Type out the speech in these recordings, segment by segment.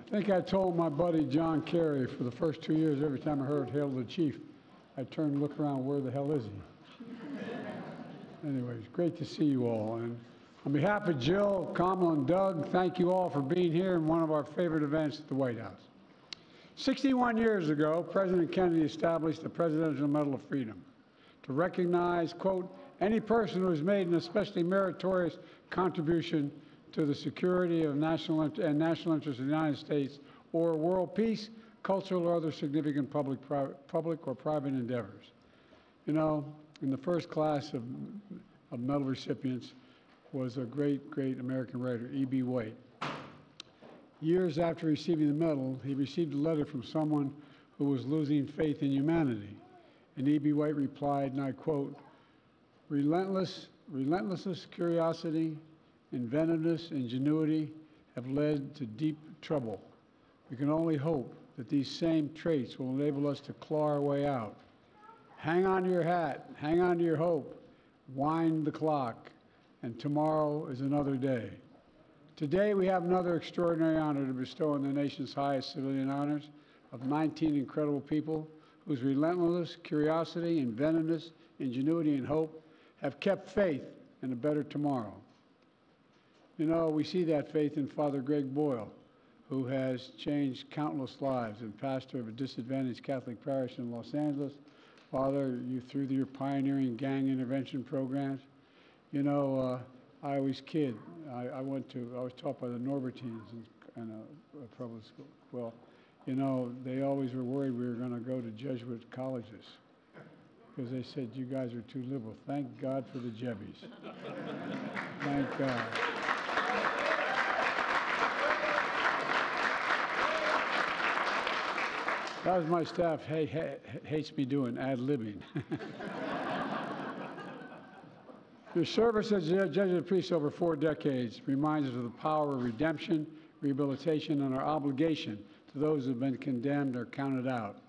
I think I told my buddy John Kerry for the first 2 years, every time I heard "Hail to the Chief," I turned and looked around, where the hell is he? Anyways, great to see you all. And on behalf of Jill, Kamala, and Doug, thank you all for being here in one of our favorite events at the White House. 61 years ago, President Kennedy established the Presidential Medal of Freedom to recognize, quote, any person who has made an especially meritorious contribution to the security of national interests of the United States or world peace, cultural or other significant public or private endeavors. You know, in the first class of medal recipients was a great American writer, E.B. White. Years after receiving the medal, he received a letter from someone who was losing faith in humanity. And E.B. White replied, and I quote, relentlessness, curiosity, inventiveness, ingenuity have led to deep trouble. We can only hope that these same traits will enable us to claw our way out. Hang on to your hat, hang on to your hope, wind the clock, and tomorrow is another day. Today we have another extraordinary honor to bestow on the nation's highest civilian honors of 19 incredible people whose relentless curiosity, inventiveness, ingenuity, and hope have kept faith in a better tomorrow. You know, we see that faith in Father Greg Boyle, who has changed countless lives and pastor of a disadvantaged Catholic parish in Los Angeles. Father, you through your pioneering gang intervention programs, you know, I always kid. I was taught by the Norbertines in a public school. Well, you know, they always were worried we were going to go to Jesuit colleges because they said, you guys are too liberal. Thank God for the Jebbies. Thank God. That was my staff hates me doing ad-libbing. Your service as a Jesuit priest over 4 decades reminds us of the power of redemption, rehabilitation, and our obligation to those who have been condemned or counted out.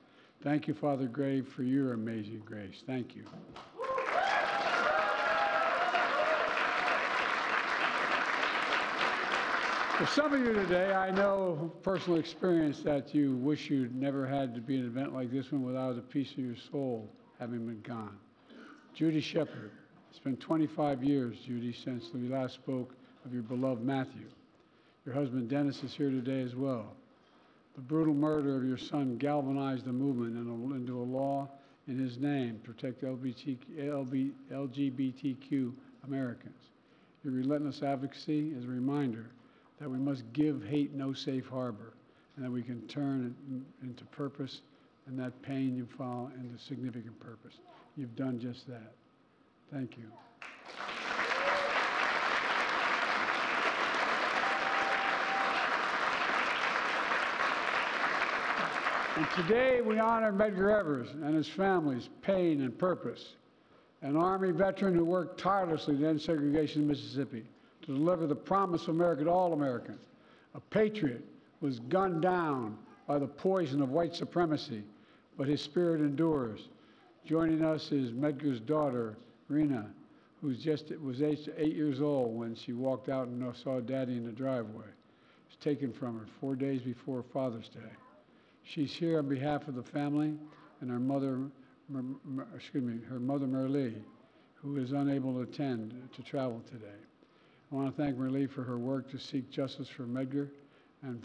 Thank you, Father Grave, for your amazing grace. Thank you. For some of you today, I know personal experience that you wish you'd never had to be an event like this one without a piece of your soul having been gone. Judy Shepard. It's been 25 years, Judy, since we last spoke of your beloved Matthew. Your husband, Dennis, is here today as well. The brutal murder of your son galvanized the movement into a law in his name to protect LGBTQ Americans. Your relentless advocacy is a reminder that we must give hate no safe harbor and that we can turn it into purpose and that pain you follow into significant purpose. You've done just that. Thank you. And today we honor Medgar Evers and his family's pain and purpose, an Army veteran who worked tirelessly to end segregation in Mississippi, to deliver the promise of America to all Americans. A patriot was gunned down by the poison of white supremacy, but his spirit endures. Joining us is Medgar's daughter, Rena, who was 8 years old when she walked out and saw Daddy in the driveway. It was taken from her 4 days before Father's Day. She's here on behalf of the family and her mother, Merlee, who is unable to travel today. I want to thank Merlee for her work to seek justice for Medgar and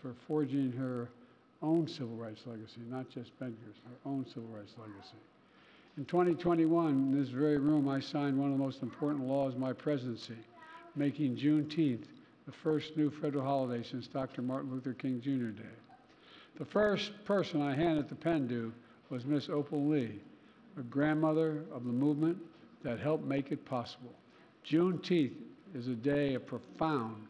for forging her own civil rights legacy, not just Medgar's, her own civil rights legacy. In 2021, in this very room, I signed one of the most important laws of my presidency, making Juneteenth the first new federal holiday since Dr. Martin Luther King Jr. Day. The first person I handed the pen to was Miss Opal Lee, a grandmother of the movement that helped make it possible. Juneteenth is a day of profound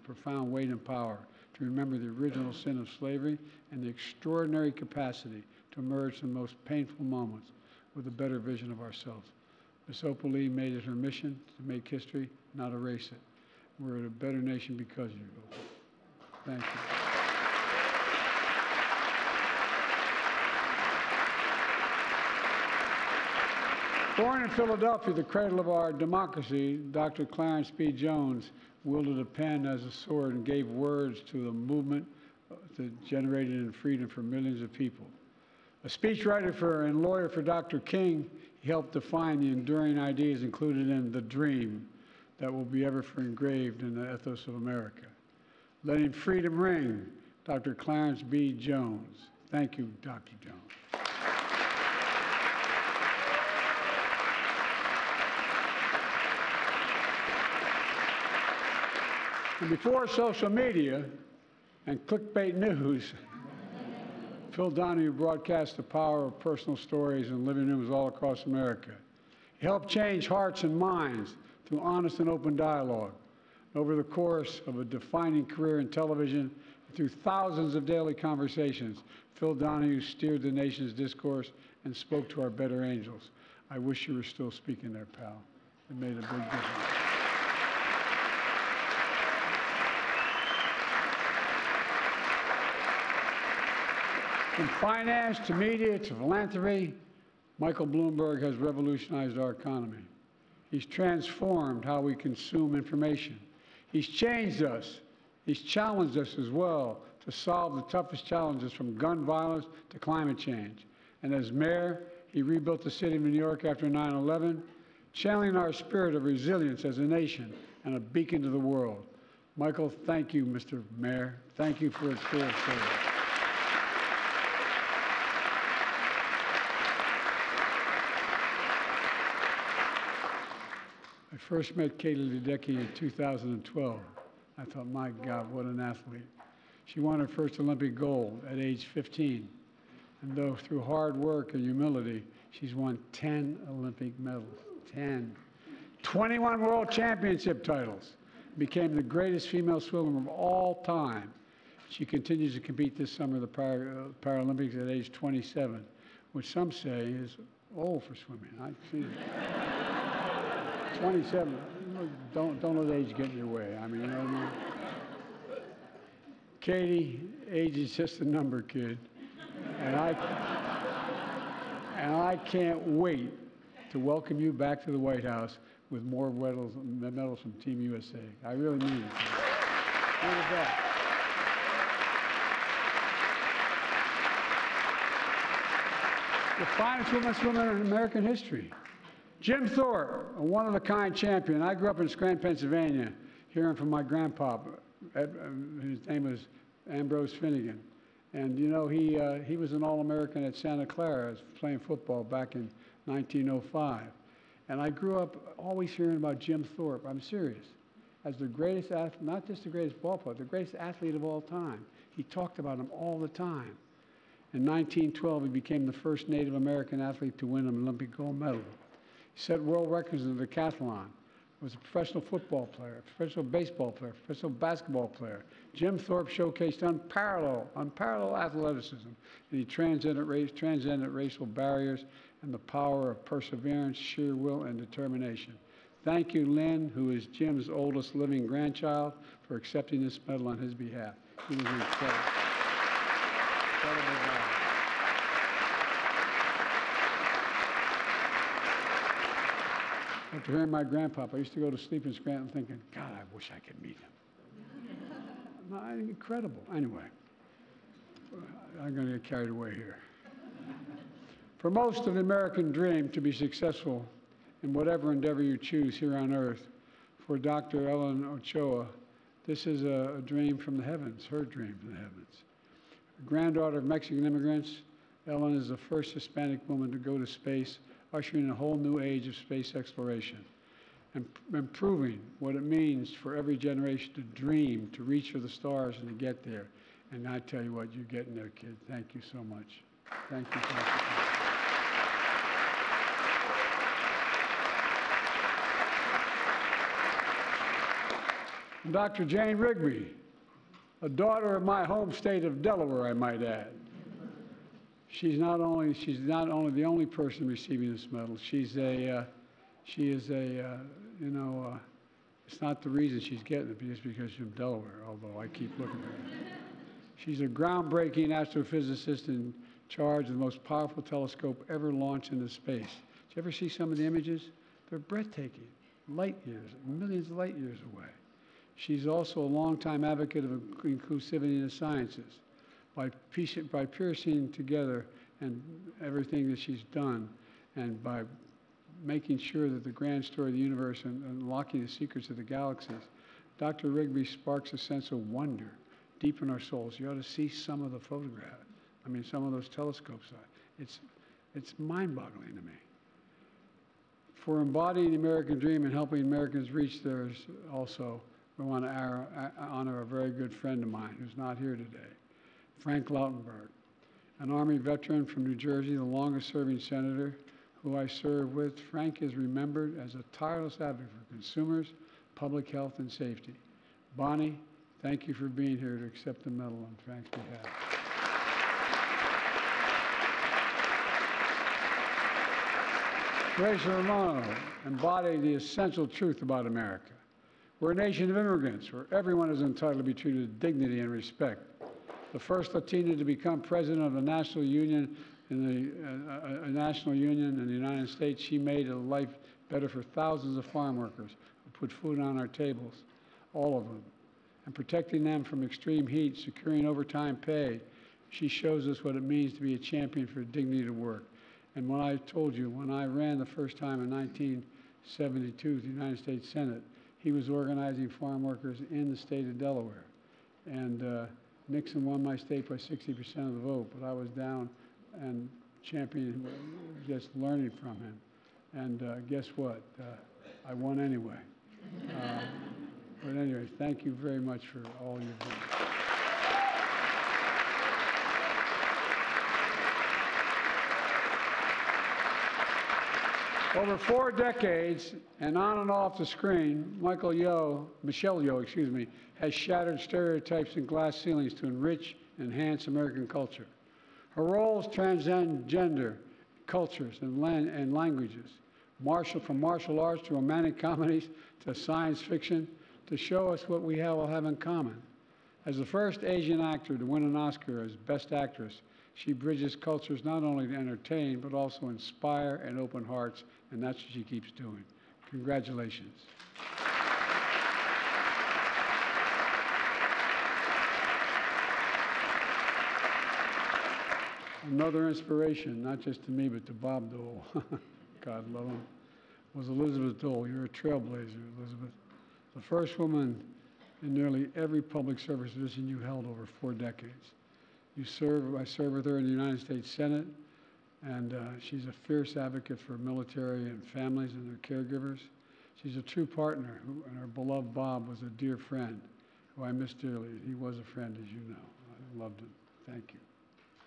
weight and power to remember the original sin of slavery and the extraordinary capacity to emerge from the most painful moments with a better vision of ourselves. Ms. Opal Lee made it her mission to make history, not erase it. We're a better nation because of you, Opal. Thank you. Born in Philadelphia, the cradle of our democracy, Dr. Clarence B. Jones wielded a pen as a sword and gave words to the movement generated in freedom for millions of people. A speechwriter and lawyer for Dr. King, he helped define the enduring ideas included in the dream that will be ever engraved in the ethos of America. Letting freedom ring, Dr. Clarence B. Jones. Thank you, Dr. Jones. And before social media and clickbait news, Phil Donahue broadcast the power of personal stories in living rooms all across America. He helped change hearts and minds through honest and open dialogue. Over the course of a defining career in television, through thousands of daily conversations, Phil Donahue steered the nation's discourse and spoke to our better angels. I wish you were still speaking there, pal. It made a big difference. From finance to media to philanthropy, Michael Bloomberg has revolutionized our economy. He's transformed how we consume information. He's changed us. He's challenged us as well to solve the toughest challenges, from gun violence to climate change. And as mayor, he rebuilt the city of New York after 9/11, channeling our spirit of resilience as a nation and a beacon to the world. Michael, thank you, Mr. Mayor. Thank you for a clear service. I first met Katie Ledecky in 2012. I thought, my God, what an athlete. She won her first Olympic gold at age 15. And though through hard work and humility, she's won 10 Olympic medals, 10. 21 world championship titles, became the greatest female swimmer of all time. She continues to compete this summer at the Paralympics at age 27, which some say is old for swimming. I see. 27, don't let age get in your way. I mean, you know what I mean? Katie, age is just a number, kid. And I can't wait to welcome you back to the White House with more medals from Team USA. I really mean it. Look at that. The finest women's swimmer in American history. Jim Thorpe, a one-of-a-kind champion. I grew up in Scranton, Pennsylvania, hearing from my grandpa. His name was Ambrose Finnegan. And, you know, he was an All-American at Santa Clara playing football back in 1905. And I grew up always hearing about Jim Thorpe. I'm serious. As the greatest athlete, not just the greatest ball player, the greatest athlete of all time. He talked about him all the time. In 1912, he became the first Native American athlete to win an Olympic gold medal. He set world records in the decathlon. He was a professional football player, a professional baseball player, a professional basketball player. Jim Thorpe showcased unparalleled athleticism, and he transcended racial barriers and the power of perseverance, sheer will, and determination. Thank you, Lynn, who is Jim's oldest living grandchild, for accepting this medal on his behalf. He was incredible. Incredible guy. After hearing my grandpapa, I used to go to sleep in Scranton thinking, God, I wish I could meet him. Incredible. Anyway, I'm going to get carried away here. For most of the American dream to be successful in whatever endeavor you choose here on earth, for Dr. Ellen Ochoa, this is a dream from the heavens, her dream from the heavens. A granddaughter of Mexican immigrants, Ellen is the first Hispanic woman to go to space, ushering a whole new age of space exploration and proving what it means for every generation to dream, to reach for the stars and to get there. And I tell you what, you're getting there, kid. Thank you so much. Thank you. Thank you. And Dr. Jane Rigby, a daughter of my home state of Delaware, I might add. She's not only the only person receiving this medal. It's not the reason she's getting it just because she's from Delaware, although I keep looking at her. She's a groundbreaking astrophysicist in charge of the most powerful telescope ever launched into space. Did you ever see some of the images? They're breathtaking, light years, millions of light years away. She's also a longtime advocate of inclusivity in the sciences. by piecing together and everything that she's done, and by making sure that the grand story of the universe and unlocking the secrets of the galaxies, Dr. Rigby sparks a sense of wonder deep in our souls. You ought to see some of the photographs. I mean, some of those telescopes. It's mind-boggling to me. For embodying the American dream and helping Americans reach theirs also, we want to honor a very good friend of mine who's not here today, Frank Lautenberg, an Army veteran from New Jersey, the longest-serving senator who I served with. Frank is remembered as a tireless advocate for consumers, public health, and safety. Bonnie, thank you for being here to accept the medal on Frank's behalf. Rachel Romano embodied the essential truth about America. We're a nation of immigrants where everyone is entitled to be treated with dignity and respect. The first Latina to become president of a national union in the United States, she made a life better for thousands of farm workers who put food on our tables, all of them. And protecting them from extreme heat, securing overtime pay, she shows us what it means to be a champion for dignity to work. And when I told you, when I ran the first time in 1972 to the United States Senate, he was organizing farm workers in the state of Delaware. And Nixon won my state by 60% of the vote, but I was down and championing, just learning from him. And guess what? I won anyway. But anyway, thank you very much for all you've done. Over 4 decades, and on and off the screen, Michelle Yeoh, has shattered stereotypes and glass ceilings to enrich and enhance American culture. Her roles transcend gender, cultures, and languages, from martial arts to romantic comedies to science fiction, to show us what we all have in common. As the first Asian actor to win an Oscar as Best Actress, she bridges cultures not only to entertain, but also inspire and open hearts, and that's what she keeps doing. Congratulations. Another inspiration, not just to me, but to Bob Dole, God love him, was Elizabeth Dole. You're a trailblazer, Elizabeth. The first woman in nearly every public service position you held over 4 decades. I served with her in the United States Senate, and she's a fierce advocate for military and families and their caregivers. She's a true partner, and her beloved Bob was a dear friend who I miss dearly. He was a friend, as you know. I loved him. Thank you.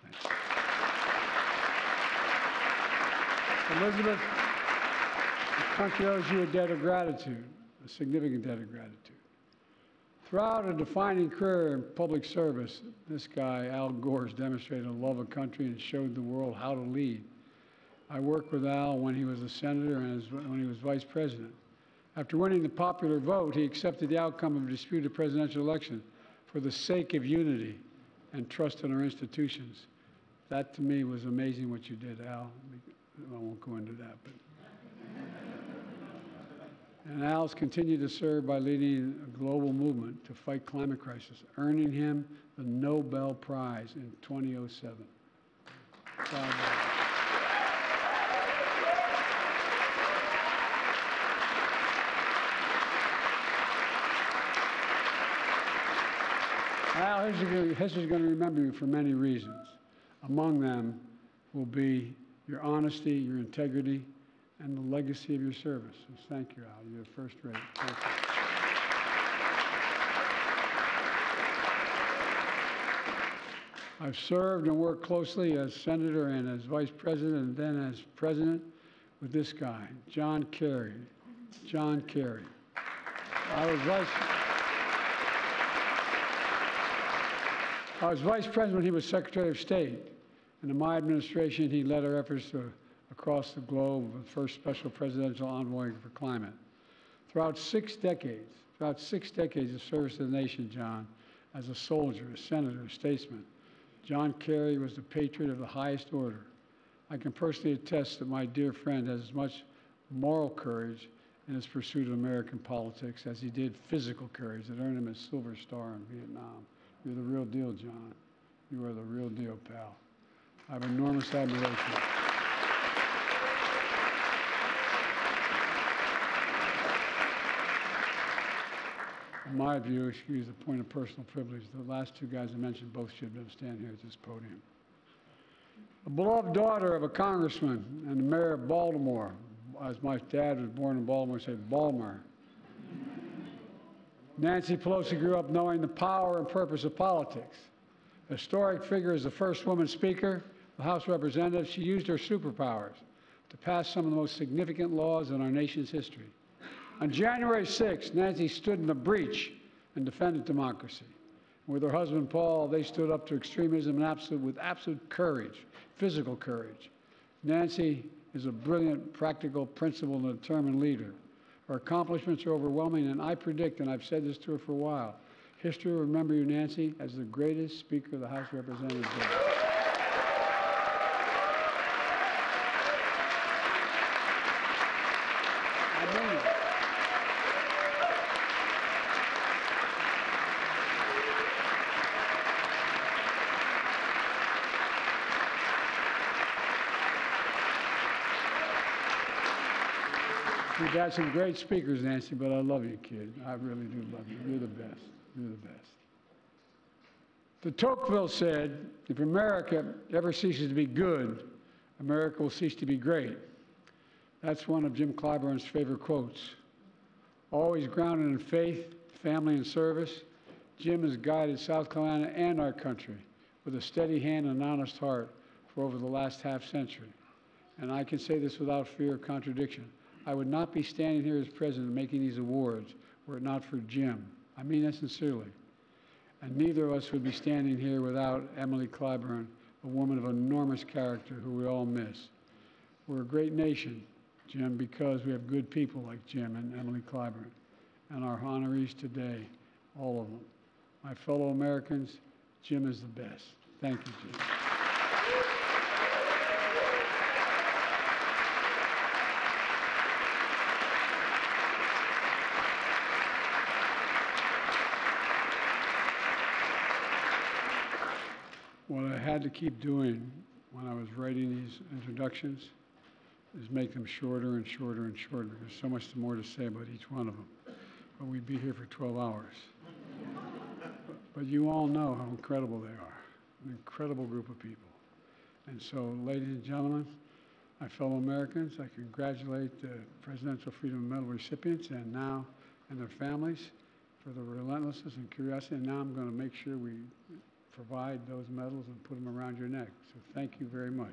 Thank you. Elizabeth, the country owes you a debt of gratitude, a significant debt of gratitude. Throughout a defining career in public service, this guy, Al Gore, has demonstrated a love of country and showed the world how to lead. I worked with Al when he was a senator and when he was vice president. After winning the popular vote, he accepted the outcome of a disputed presidential election for the sake of unity and trust in our institutions. That, to me, was amazing what you did, Al. I won't go into that, but. And Al's continued to serve by leading a global movement to fight climate crisis, earning him the Nobel Prize in 2007. Al, history's going to remember you for many reasons. Among them will be your honesty, your integrity, and the legacy of your service. So thank you, Al. You're first rate. Thank you. I've served and worked closely as senator and as vice president and then as president with this guy, John Kerry. John Kerry. I was vice president when he was Secretary of State. And in my administration, he led our efforts across the globe, the first special presidential envoy for climate. Throughout 6 decades of service to the nation, John, as a soldier, a senator, a statesman, John Kerry was the patriot of the highest order. I can personally attest that my dear friend has as much moral courage in his pursuit of American politics as he did physical courage that earned him a Silver Star in Vietnam. You're the real deal, John. You are the real deal, pal. I have enormous admiration. In my view, excuse the point of personal privilege, the last two guys I mentioned both should have been standing here at this podium. A beloved daughter of a congressman and the mayor of Baltimore, as my dad was born in Baltimore, say Baltimore. Nancy Pelosi grew up knowing the power and purpose of politics. A historic figure as the first woman speaker of the House of Representatives, she used her superpowers to pass some of the most significant laws in our nation's history. On January 6th, Nancy stood in the breach and defended democracy. With her husband, Paul, they stood up to extremism with absolute courage, physical courage. Nancy is a brilliant, practical, principled, and determined leader. Her accomplishments are overwhelming, and I predict, and I've said this to her for a while, history will remember you, Nancy, as the greatest Speaker of the House of Representatives ever. I mean it. We've got some great speakers, Nancy, but I love you, kid. I really do love you. You're the best. You're the best. De Tocqueville said, if America ever ceases to be good, America will cease to be great. That's one of Jim Clyburn's favorite quotes. Always grounded in faith, family, and service, Jim has guided South Carolina and our country with a steady hand and an honest heart for over the last half-century. And I can say this without fear of contradiction. I would not be standing here as president making these awards were it not for Jim. I mean that sincerely. And neither of us would be standing here without Emily Clyburn, a woman of enormous character who we all miss. We're a great nation, Jim, because we have good people like Jim and Emily Clyburn. And our honorees today, all of them. My fellow Americans, Jim is the best. Thank you, Jim. What I had to keep doing when I was writing these introductions is make them shorter and shorter and shorter. There's so much more to say about each one of them. But we'd be here for 12 hours. But you all know how incredible they are, an incredible group of people. And so, ladies and gentlemen, my fellow Americans, I congratulate the Presidential Freedom Medal recipients and their families for the relentlessness and curiosity. And now I'm going to make sure we provide those medals and put them around your neck. So thank you very much.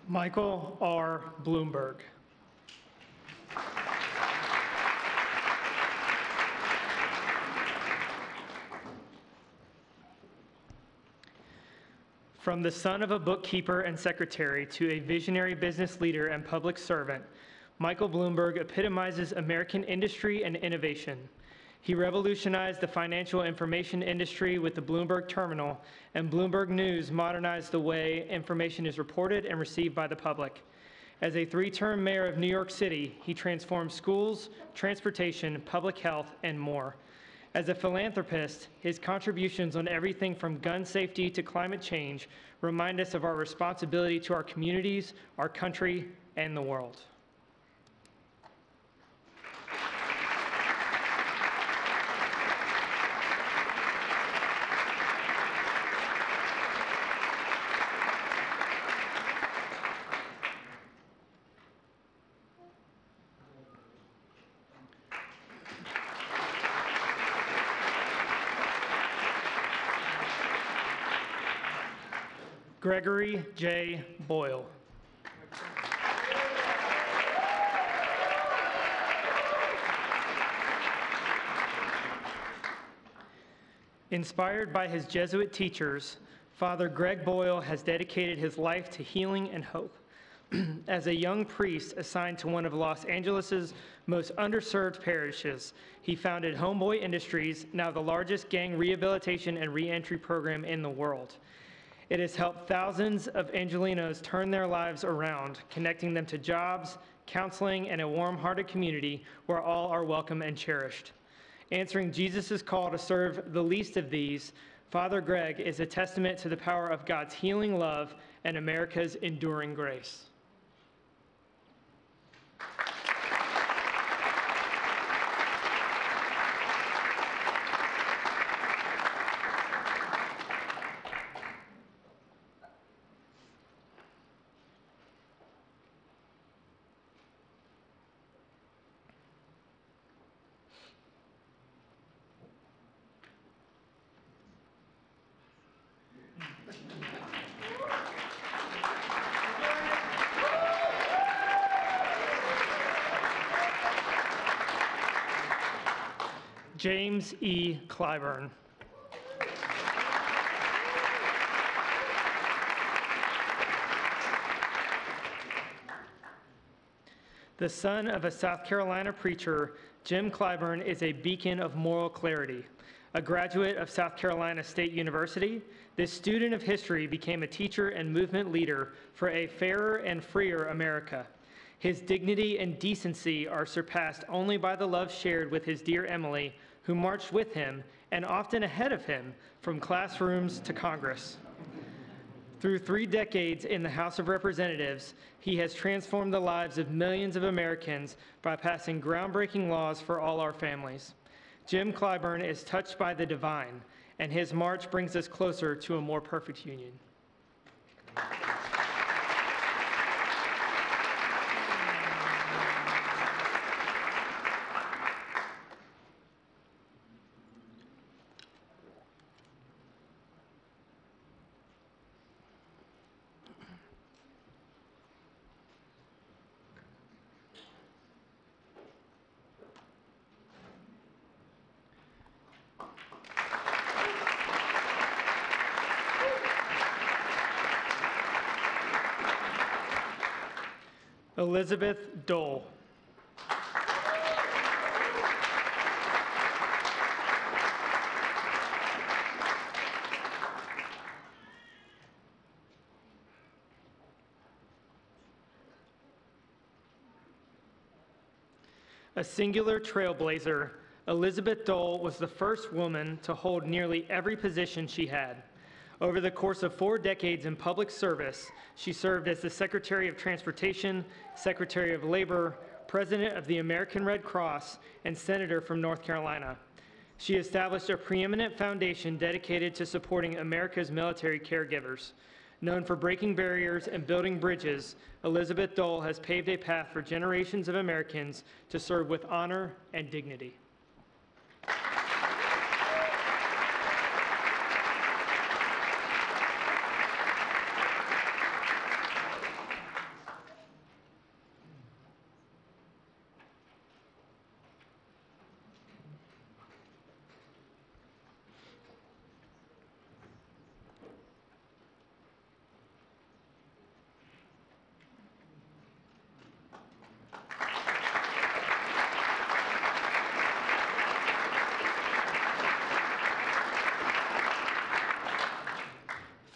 Michael R. Bloomberg. From the son of a bookkeeper and secretary to a visionary business leader and public servant, Michael Bloomberg epitomizes American industry and innovation. He revolutionized the financial information industry with the Bloomberg Terminal, and Bloomberg News modernized the way information is reported and received by the public. As a three-term mayor of New York City, he transformed schools, transportation, public health, and more. As a philanthropist, his contributions on everything from gun safety to climate change remind us of our responsibility to our communities, our country, and the world. Gregory J. Boyle. Inspired by his Jesuit teachers, Father Greg Boyle has dedicated his life to healing and hope. As a young priest assigned to one of Los Angeles' most underserved parishes, he founded Homeboy Industries, now the largest gang rehabilitation and reentry program in the world. It has helped thousands of Angelenos turn their lives around, connecting them to jobs, counseling, and a warm-hearted community where all are welcome and cherished. Answering Jesus' call to serve the least of these, Father Greg is a testament to the power of God's healing love and America's enduring grace. James E. Clyburn. The son of a South Carolina preacher, Jim Clyburn is a beacon of moral clarity. A graduate of South Carolina State University, this student of history became a teacher and movement leader for a fairer and freer America. His dignity and decency are surpassed only by the love shared with his dear Emily, who marched with him and often ahead of him from classrooms to Congress. Through 3 decades in the House of Representatives, he has transformed the lives of millions of Americans by passing groundbreaking laws for all our families. Jim Clyburn is touched by the divine, and his march brings us closer to a more perfect union. Elizabeth Dole. A singular trailblazer, Elizabeth Dole was the first woman to hold nearly every position she had. Over the course of 4 decades in public service, she served as the Secretary of Transportation, Secretary of Labor, President of the American Red Cross, and Senator from North Carolina. She established a preeminent foundation dedicated to supporting America's military caregivers. Known for breaking barriers and building bridges, Elizabeth Dole has paved a path for generations of Americans to serve with honor and dignity.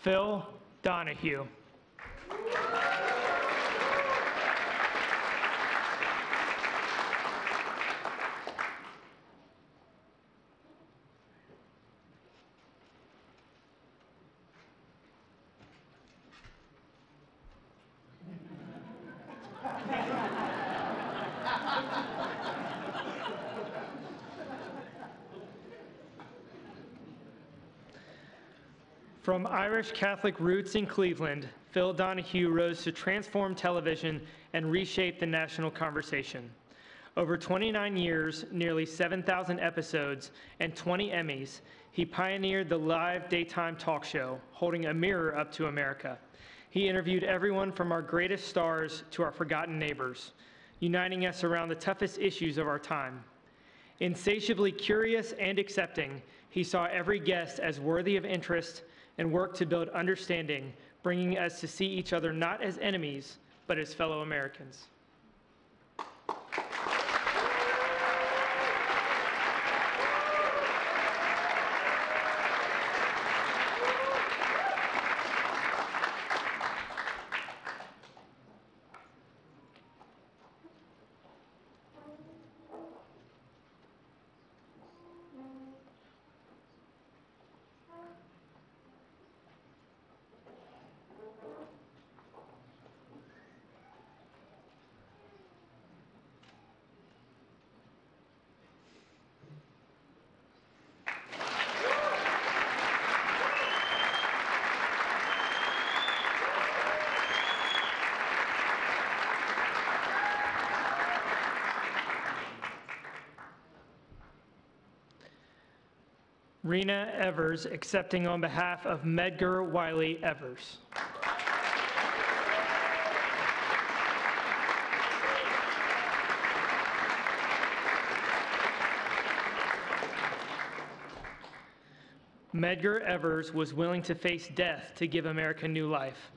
Phil Donahue. From Irish Catholic roots in Cleveland, Phil Donahue rose to transform television and reshape the national conversation. Over 29 years, nearly 7,000 episodes, and 20 Emmys, he pioneered the live daytime talk show, holding a mirror up to America. He interviewed everyone from our greatest stars to our forgotten neighbors, uniting us around the toughest issues of our time. Insatiably curious and accepting, he saw every guest as worthy of interest and worked to build understanding, bringing us to see each other not as enemies, but as fellow Americans. Rena Evers, accepting on behalf of Medgar Wiley Evers. Medgar Evers was willing to face death to give America new life.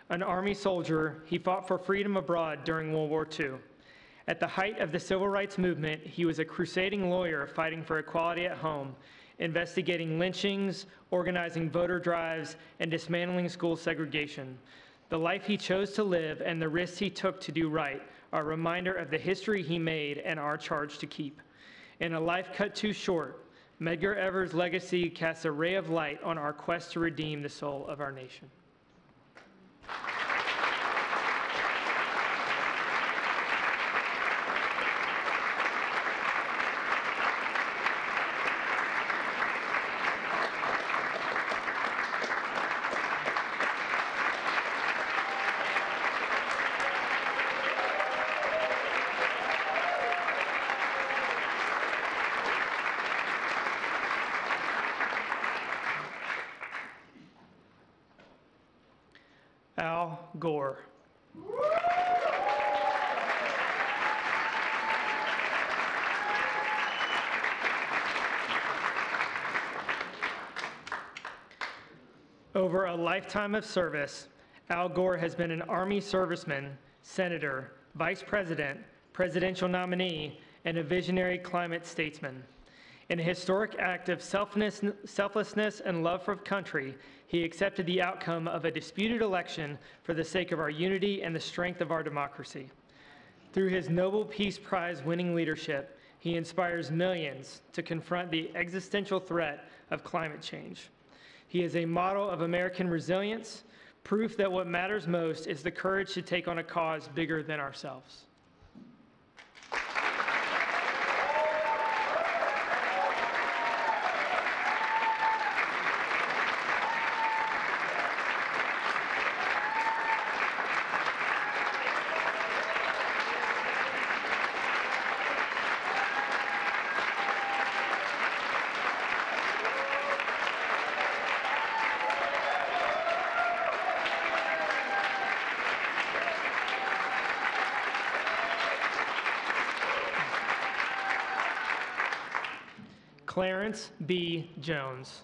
An Army soldier, he fought for freedom abroad during World War II. At the height of the Civil Rights Movement, he was a crusading lawyer fighting for equality at home, investigating lynchings, organizing voter drives, and dismantling school segregation. The life he chose to live and the risks he took to do right are a reminder of the history he made and our charge to keep. In a life cut too short, Medgar Evers' legacy casts a ray of light on our quest to redeem the soul of our nation. Gore. Over a lifetime of service, Al Gore has been an Army serviceman, senator, vice president, presidential nominee, and a visionary climate statesman. In a historic act of selflessness and love for country, he accepted the outcome of a disputed election for the sake of our unity and the strength of our democracy. Through his Nobel Peace Prize winning leadership, he inspires millions to confront the existential threat of climate change. He is a model of American resilience, proof that what matters most is the courage to take on a cause bigger than ourselves. Clarence B. Jones.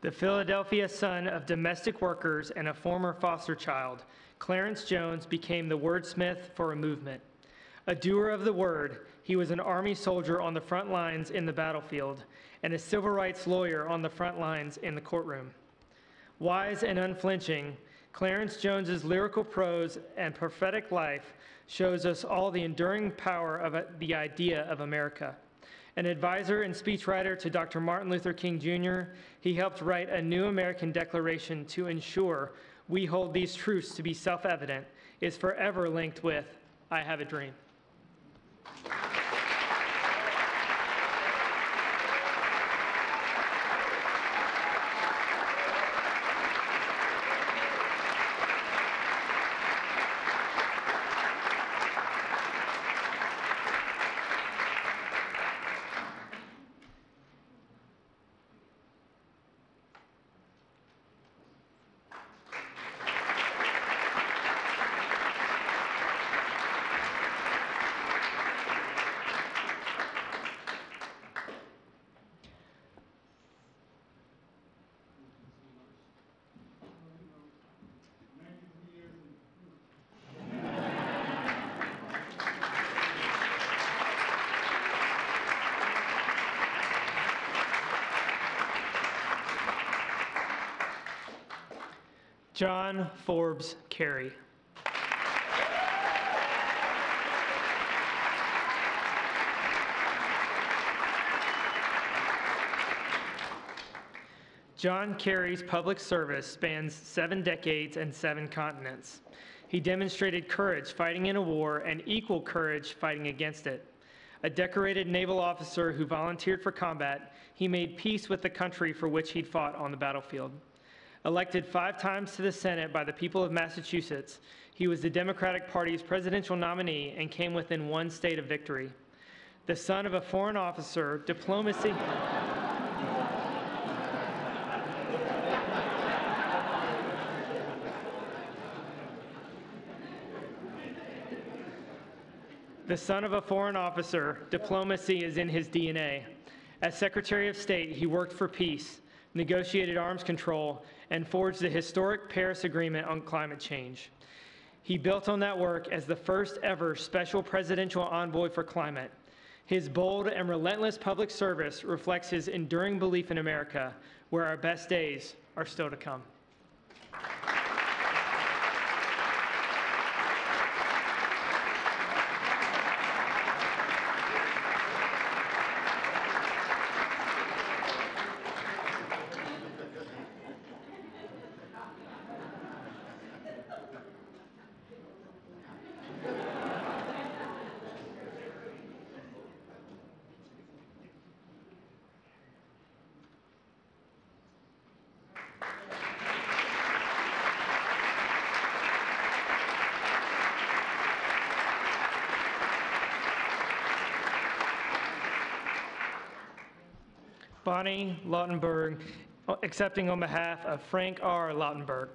The Philadelphia son of domestic workers and a former foster child, Clarence Jones became the wordsmith for a movement. A doer of the word, he was an Army soldier on the front lines in the battlefield and a civil rights lawyer on the front lines in the courtroom. Wise and unflinching, Clarence Jones's lyrical prose and prophetic life shows us all the enduring power of the idea of America. An advisor and speechwriter to Dr. Martin Luther King Jr., he helped write a new American Declaration to ensure we hold these truths to be self-evident, is forever linked with, I have a dream. John Forbes Carey. John Kerry's public service spans 7 decades and 7 continents. He demonstrated courage fighting in a war and equal courage fighting against it. A decorated naval officer who volunteered for combat, he made peace with the country for which he'd fought on the battlefield. Elected 5 times to the Senate by the people of Massachusetts, he was the Democratic Party's presidential nominee and came within 1 state of victory. The son of a foreign officer, diplomacy... The son of a foreign officer, diplomacy is in his DNA. As Secretary of State, he worked for peace, negotiated arms control, and forged the historic Paris Agreement on climate change. He built on that work as the first ever special presidential envoy for climate. His bold and relentless public service reflects his enduring belief in America, where our best days are still to come. Bonnie Lautenberg, accepting on behalf of Frank R. Lautenberg.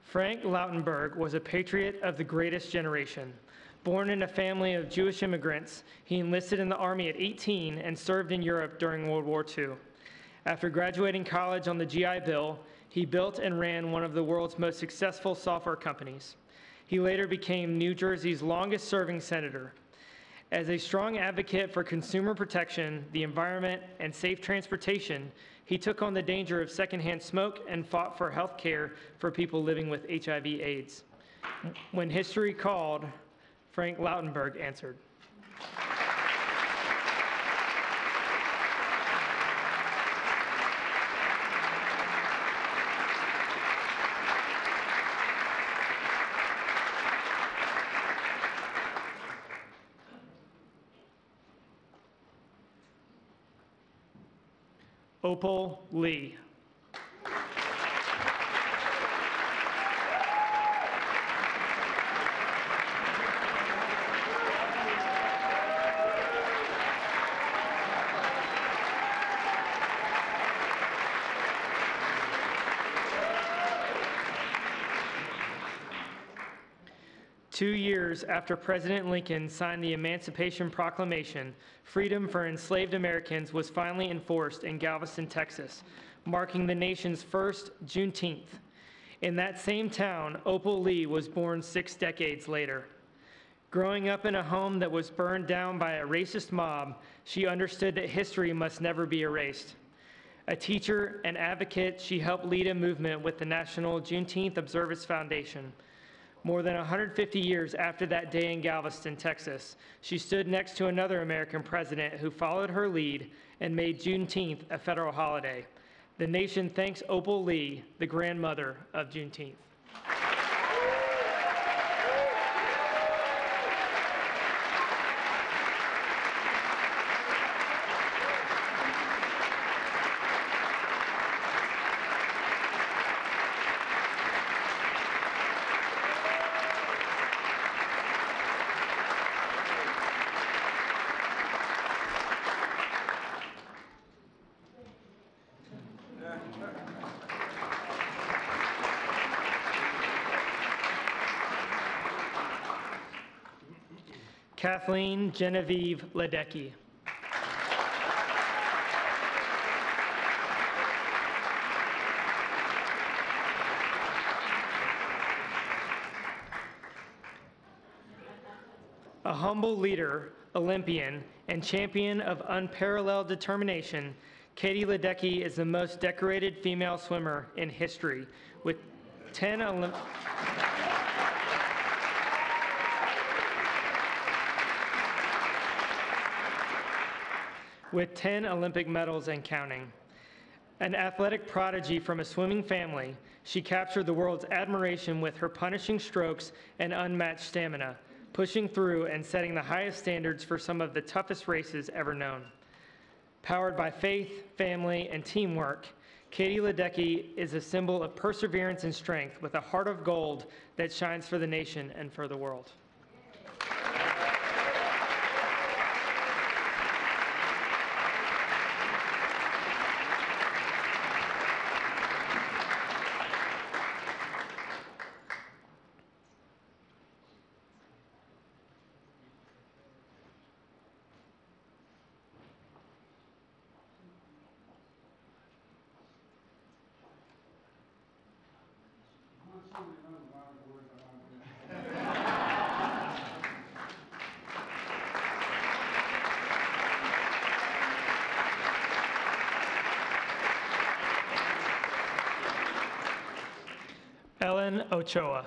Frank Lautenberg was a patriot of the greatest generation. Born in a family of Jewish immigrants, he enlisted in the Army at 18 and served in Europe during World War II. After graduating college on the GI Bill, he built and ran one of the world's most successful software companies. He later became New Jersey's longest-serving senator. As a strong advocate for consumer protection, the environment, and safe transportation, he took on the danger of secondhand smoke and fought for health care for people living with HIV/AIDS. When history called, Frank Lautenberg answered. Opal Lee. Two years after President Lincoln signed the Emancipation Proclamation, freedom for enslaved Americans was finally enforced in Galveston, Texas, marking the nation's first Juneteenth. In that same town, Opal Lee was born 6 decades later. Growing up in a home that was burned down by a racist mob, she understood that history must never be erased. A teacher and advocate, she helped lead a movement with the National Juneteenth Observance Foundation. More than 150 years after that day in Galveston, Texas, she stood next to another American president who followed her lead and made Juneteenth a federal holiday. The nation thanks Opal Lee, the grandmother of Juneteenth. Kathleen Genevieve Ledecky. A humble leader, Olympian, and champion of unparalleled determination, Katie Ledecky is the most decorated female swimmer in history, with 10 Olympic... with 10 Olympic medals and counting. An athletic prodigy from a swimming family, she captured the world's admiration with her punishing strokes and unmatched stamina, pushing through and setting the highest standards for some of the toughest races ever known. Powered by faith, family, and teamwork, Katie Ledecky is a symbol of perseverance and strength with a heart of gold that shines for the nation and for the world. Ellen Ochoa.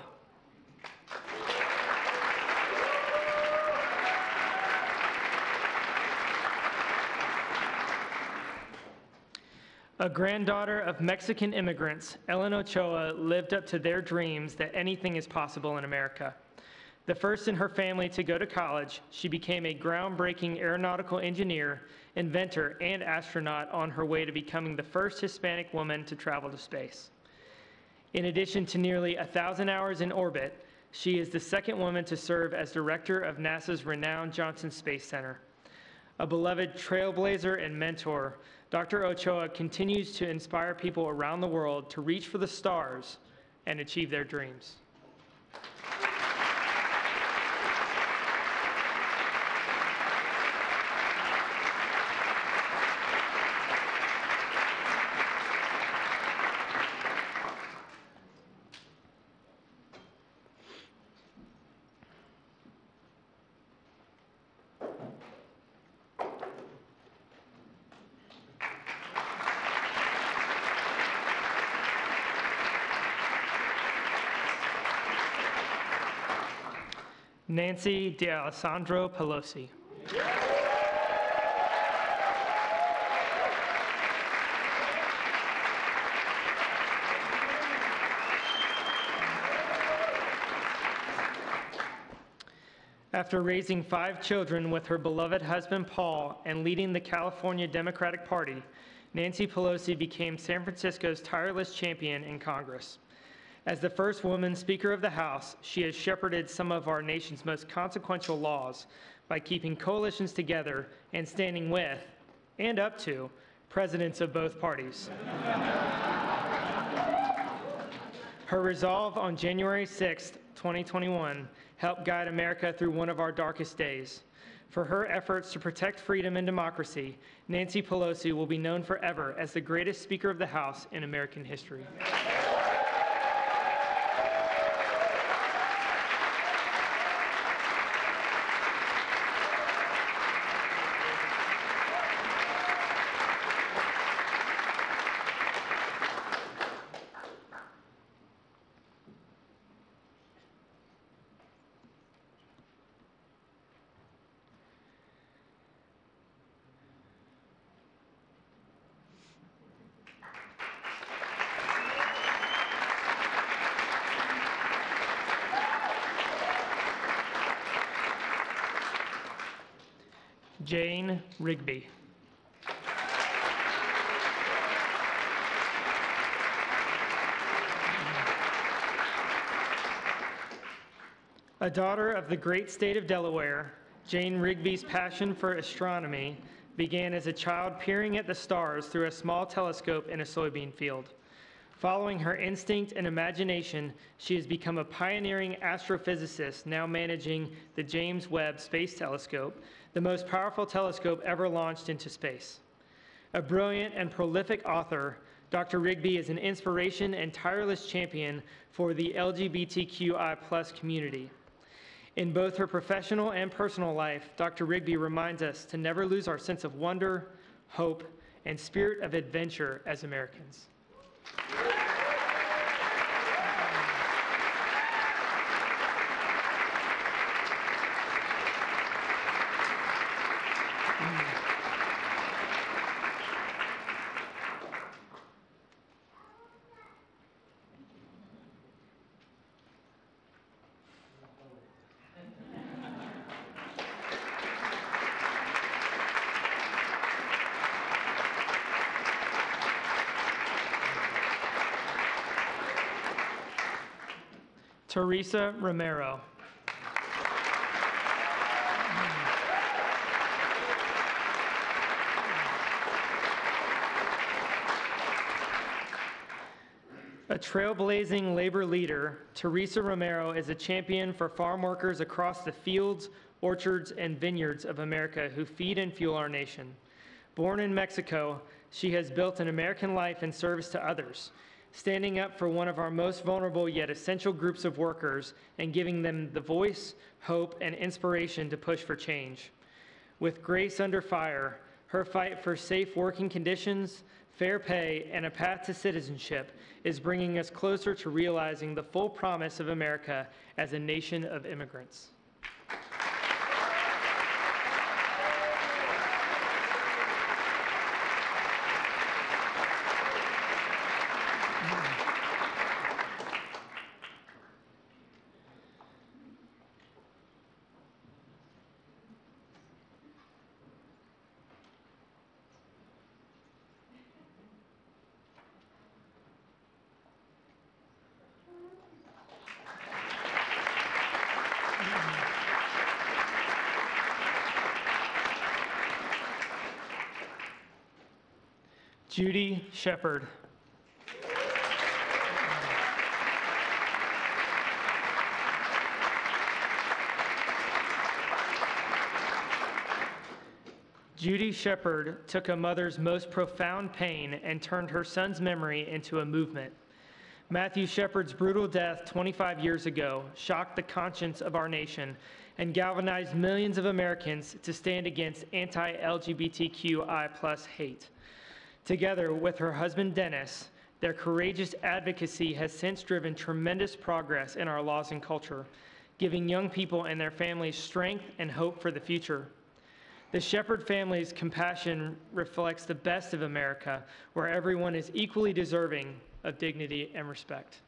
A granddaughter of Mexican immigrants, Ellen Ochoa lived up to their dreams that anything is possible in America. The first in her family to go to college, she became a groundbreaking aeronautical engineer, inventor, and astronaut on her way to becoming the first Hispanic woman to travel to space. In addition to nearly 1,000 hours in orbit, she is the second woman to serve as director of NASA's renowned Johnson Space Center. A beloved trailblazer and mentor, Dr. Ochoa continues to inspire people around the world to reach for the stars and achieve their dreams. Nancy D'Alessandro Pelosi. After raising 5 children with her beloved husband Paul and leading the California Democratic Party, Nancy Pelosi became San Francisco's tireless champion in Congress. As the first woman Speaker of the House, she has shepherded some of our nation's most consequential laws by keeping coalitions together and standing with, and up to, presidents of both parties. Her resolve on January 6, 2021, helped guide America through one of our darkest days. For her efforts to protect freedom and democracy, Nancy Pelosi will be known forever as the greatest Speaker of the House in American history. Jane Rigby. A daughter of the great state of Delaware, Jane Rigby's passion for astronomy began as a child peering at the stars through a small telescope in a soybean field. Following her instinct and imagination, she has become a pioneering astrophysicist, now managing the James Webb Space Telescope, the most powerful telescope ever launched into space. A brilliant and prolific author, Dr. Rigby is an inspiration and tireless champion for the LGBTQI+ community. In both her professional and personal life, Dr. Rigby reminds us to never lose our sense of wonder, hope, and spirit of adventure as Americans. Teresa Romero. A trailblazing labor leader, Teresa Romero is a champion for farm workers across the fields, orchards, and vineyards of America who feed and fuel our nation. Born in Mexico, she has built an American life in service to others, standing up for one of our most vulnerable yet essential groups of workers and giving them the voice, hope, and inspiration to push for change. With grace under fire, her fight for safe working conditions, fair pay, and a path to citizenship is bringing us closer to realizing the full promise of America as a nation of immigrants. Judy Shepard. Judy Shepard took a mother's most profound pain and turned her son's memory into a movement. Matthew Shepard's brutal death 25 years ago shocked the conscience of our nation and galvanized millions of Americans to stand against anti-LGBTQI+ hate. Together with her husband, Dennis, their courageous advocacy has since driven tremendous progress in our laws and culture, giving young people and their families strength and hope for the future. The Shepard family's compassion reflects the best of America, where everyone is equally deserving of dignity and respect.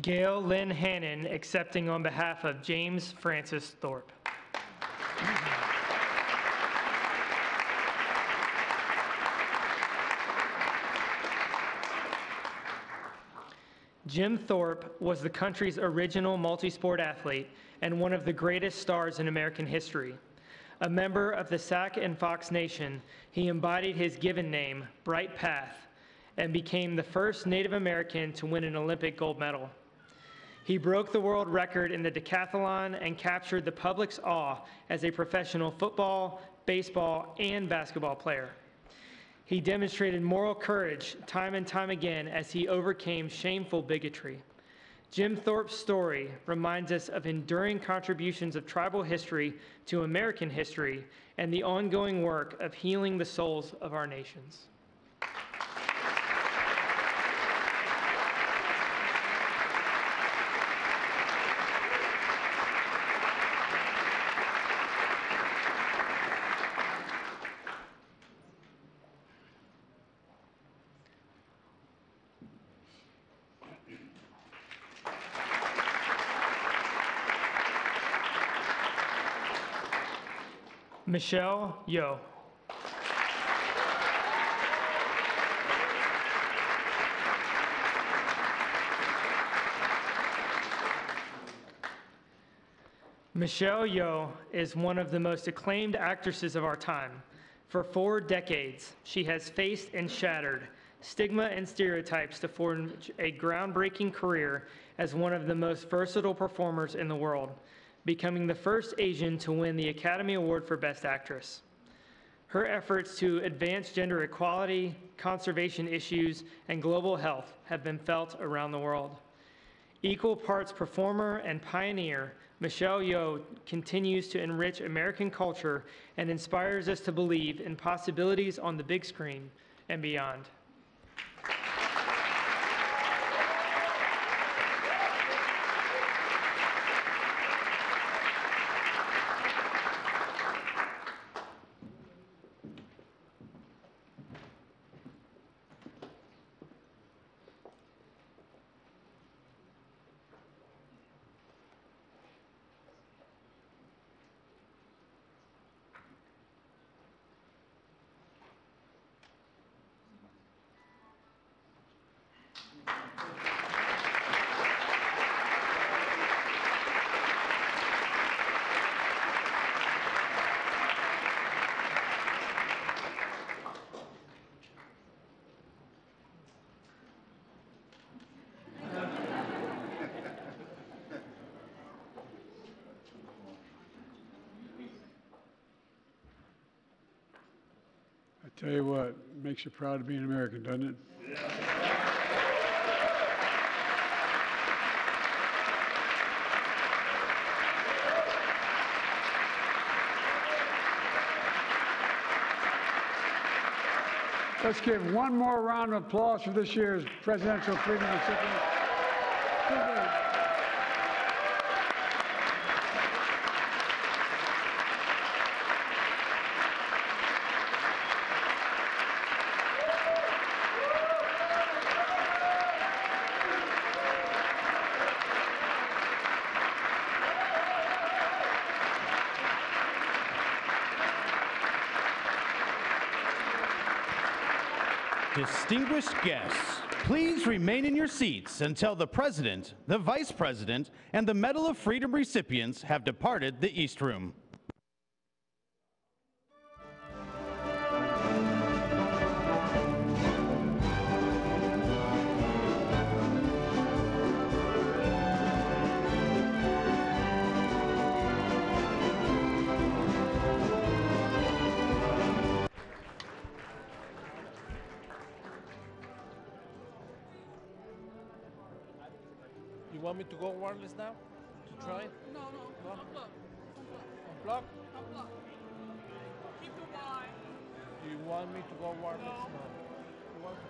Gail Lynn Hannon, accepting on behalf of James Francis Thorpe. Jim Thorpe was the country's original multi-sport athlete and one of the greatest stars in American history. A member of the Sac and Fox Nation, he embodied his given name, Bright Path, and became the first Native American to win an Olympic gold medal. He broke the world record in the decathlon and captured the public's awe as a professional football, baseball, and basketball player. He demonstrated moral courage time and time again as he overcame shameful bigotry. Jim Thorpe's story reminds us of enduring contributions of tribal history to American history and the ongoing work of healing the souls of our nations. Michelle Yeoh. Michelle Yeoh is one of the most acclaimed actresses of our time. For 4 decades, she has faced and shattered stigma and stereotypes to forge a groundbreaking career as one of the most versatile performers in the world, becoming the first Asian to win the Academy Award for Best Actress. Her efforts to advance gender equality, conservation issues, and global health have been felt around the world. Equal parts performer and pioneer, Michelle Yeoh continues to enrich American culture and inspires us to believe in possibilities on the big screen and beyond. Tell you what, it makes you proud to be an American, doesn't it? Let's give one more round of applause for this year's Presidential Freedom recipient. Distinguished guests, please remain in your seats until the President, the Vice President, and the Medal of Freedom recipients have departed the East Room. You want me to go wireless now? To try? No. Unplug. Unplug? Unplug. Keep the wire. Do you want me to go wireless? No. You want to